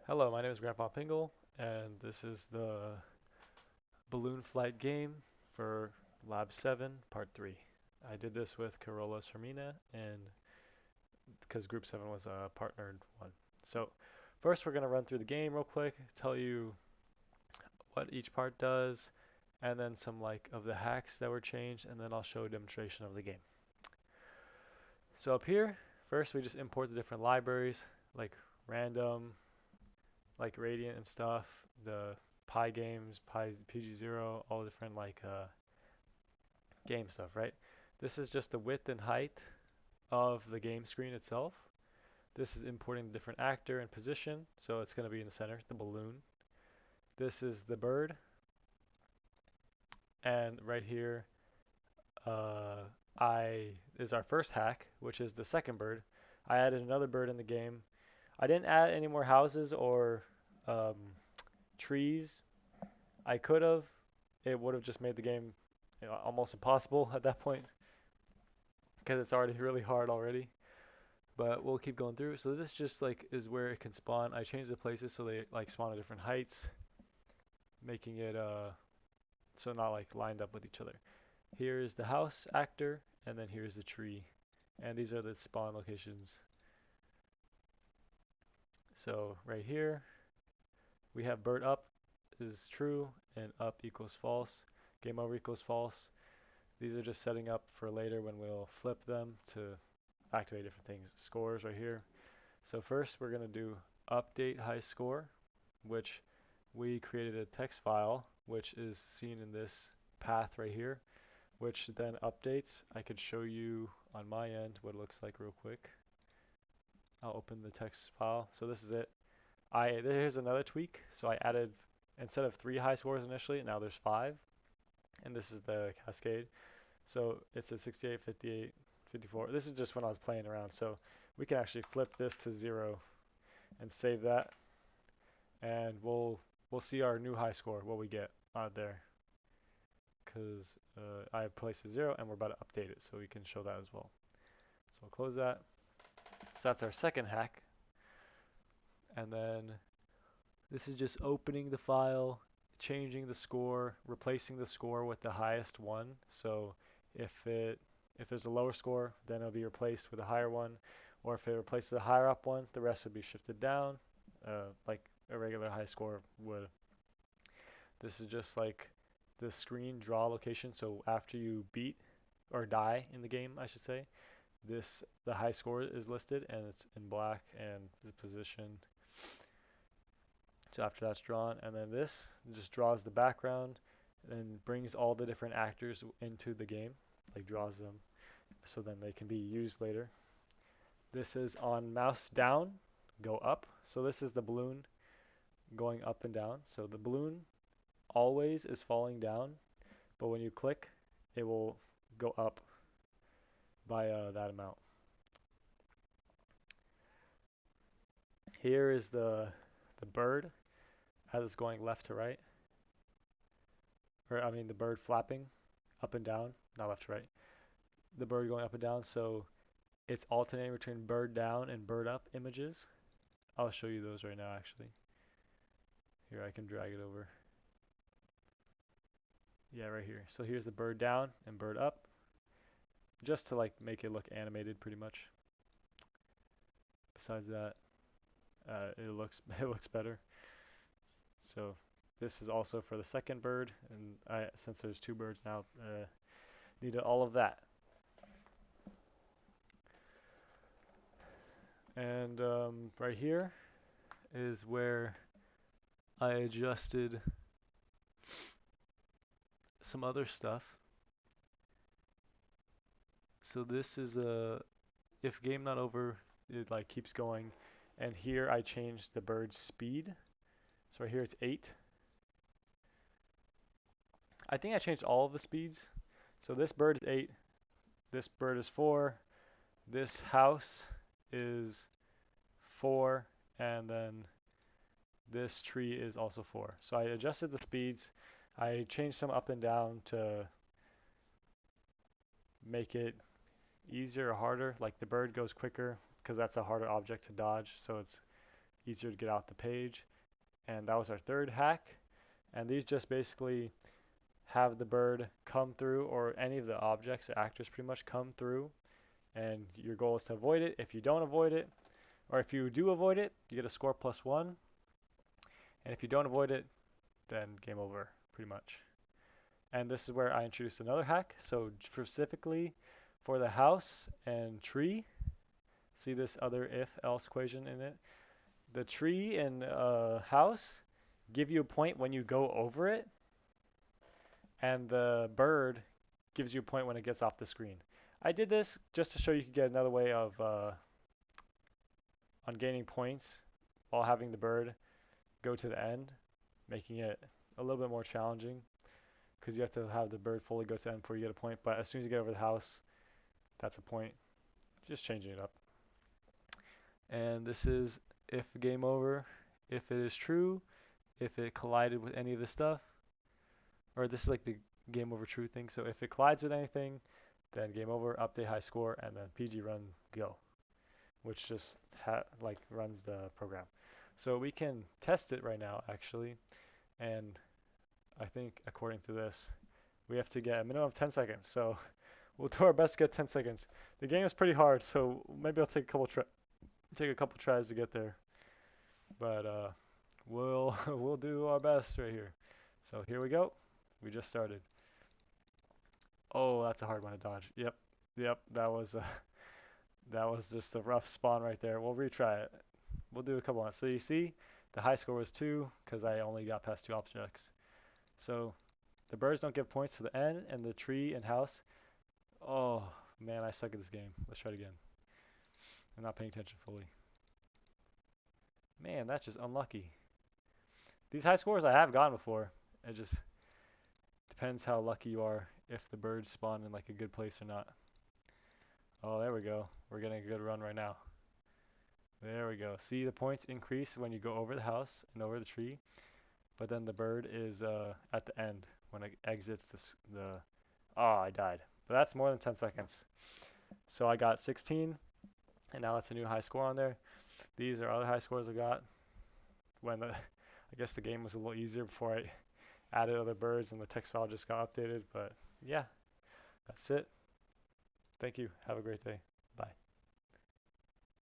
Hello, my name is Grandpa Pingle, and this is the balloon flight game for Lab 7, Part 3. I did this with Carola Hermina, and because Group 7 was a partnered one. So, first we're going to run through the game real quick, tell you what each part does, and then some like of the hacks that were changed, and then I'll show a demonstration of the game. So up here, first we just import the different libraries, like random, like Radiant and stuff, the Pi games, Pi PG0, all different like game stuff, right? This is just the width and height of the game screen itself. This is importing the different actor and position, so it's going to be in the center, the balloon. This is the bird, and right here, uh, I is our first hack, which is the second bird. I added another bird in the game. I didn't add any more houses or um, trees. I could have. It would have just made the game almost impossible at that point because it's already really hard already. But we'll keep going through. So this just like is where it can spawn. I changed the places so they like spawn at different heights, making it so not like lined up with each other. Here is the house actor, and then here's the tree, and these are the spawn locations. So right here we have bird up is true and up equals false. Game over equals false. These are just setting up for later when we'll flip them to activate different things. Scores right here. So first we're going to do update high score, which we created a text file, which is seen in this path right here, which then updates. I could show you on my end what it looks like real quick. I'll open the text file. So this is it. Here's another tweak. So I added, instead of 3 high scores initially, now there's 5. And this is the cascade. So it's a 68, 58, 54. This is just when I was playing around. So we can actually flip this to 0 and save that. And we'll see our new high score, what we get out there. Because I have placed a 0 and we're about to update it so we can show that as well. So we'll close that. So that's our second hack. And then this is just opening the file, changing the score, replacing the score with the highest one. So if there's a lower score, then it'll be replaced with a higher one. Or if it replaces a higher up one, the rest would be shifted down, like a regular high score would. This is just like the screen draw location. So after you beat or die in the game, I should say, the high score is listed and it's in black and the position. So after that's drawn, and then this just draws the background and brings all the different actors into the game, like draws them, so then they can be used later. This is on mouse down, go up. So this is the balloon going up and down. So the balloon always is falling down, but when you click, it will go up by that amount. Here is the bird as it's going left to right, or I mean the bird flapping up and down, not left to right. The bird going up and down, so it's alternating between bird down and bird up images. I'll show you those right now actually. Here I can drag it over. Yeah, right here. So here's the bird down and bird up, just to like make it look animated pretty much. Besides that, it looks it looks better. So this is also for the second bird, and since there's 2 birds now, needed all of that. And right here is where I adjusted some other stuff. So this is a if game not over, it like keeps going. And here I changed the bird's speed. So right here it's 8. I think I changed all of the speeds. So this bird is 8, this bird is 4, this house is 4, and then this tree is also 4. So I adjusted the speeds. I changed them up and down to make it easier or harder. Like the bird goes quicker because that's a harder object to dodge. So it's easier to get out the page. And that was our third hack. And these just basically have the bird come through, or any of the objects or actors pretty much come through, and your goal is to avoid it. If you don't avoid it, or if you do avoid it, you get a score +1. And if you don't avoid it, then game over, pretty much. And this is where I introduced another hack. So specifically for the house and tree, see this other if-else equation in it? The tree and house give you a point when you go over it, and the bird gives you a point when it gets off the screen. I did this just to show you could get another way of on gaining points while having the bird go to the end, making it a little bit more challenging because you have to have the bird fully go to the end before you get a point. But as soon as you get over the house, that's a point. Just changing it up. And this is if game over, if it is true, if it collided with any of the stuff, or this is like the game over true thing. So if it collides with anything, then game over, update high score, and then PG run go, which just like runs the program. So we can test it right now actually, and I think according to this, we have to get a minimum of 10 seconds. So we'll do our best to get 10 seconds. The game is pretty hard, so maybe I'll take a couple tries to get there. But we'll do our best right here. So here we go. We just started. Oh, that's a hard one to dodge. Yep. That was just a rough spawn right there. We'll retry it. We'll do a couple ones. So you see, the high score was 2 because I only got past 2 objects. So the birds don't give points to the end, and the tree and house. Oh man, I suck at this game. Let's try it again. I'm not paying attention fully. Man, that's just unlucky. These high scores I have gotten before. It just depends how lucky you are if the birds spawn in like a good place or not. Oh, there we go. We're getting a good run right now. There we go. See, the points increase when you go over the house and over the tree, but then the bird is at the end when it exits the. Oh, I died. But that's more than 10 seconds. So I got 16, and now that's a new high score on there. These are other high scores I got when I guess the game was a little easier before I added other birds and the text file just got updated. But yeah, that's it. Thank you. Have a great day. Bye.